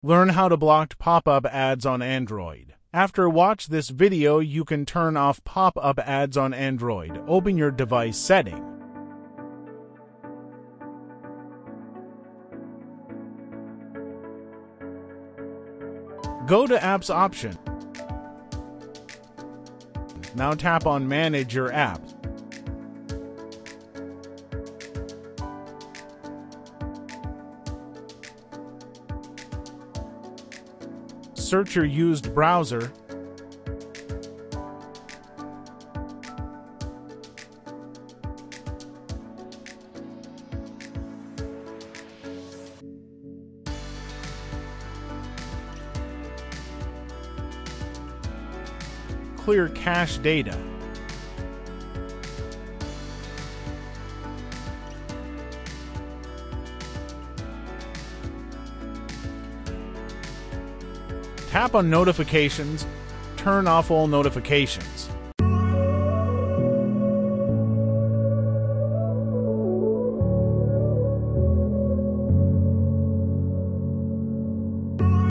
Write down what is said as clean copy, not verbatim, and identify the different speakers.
Speaker 1: Learn how to block pop-up ads on Android. After watch this video, you can turn off pop-up ads on Android. Open your device setting. Go to Apps option. Now tap on Manage your apps. Search your used browser. Clear cache data. Tap on Notifications. Turn off all notifications.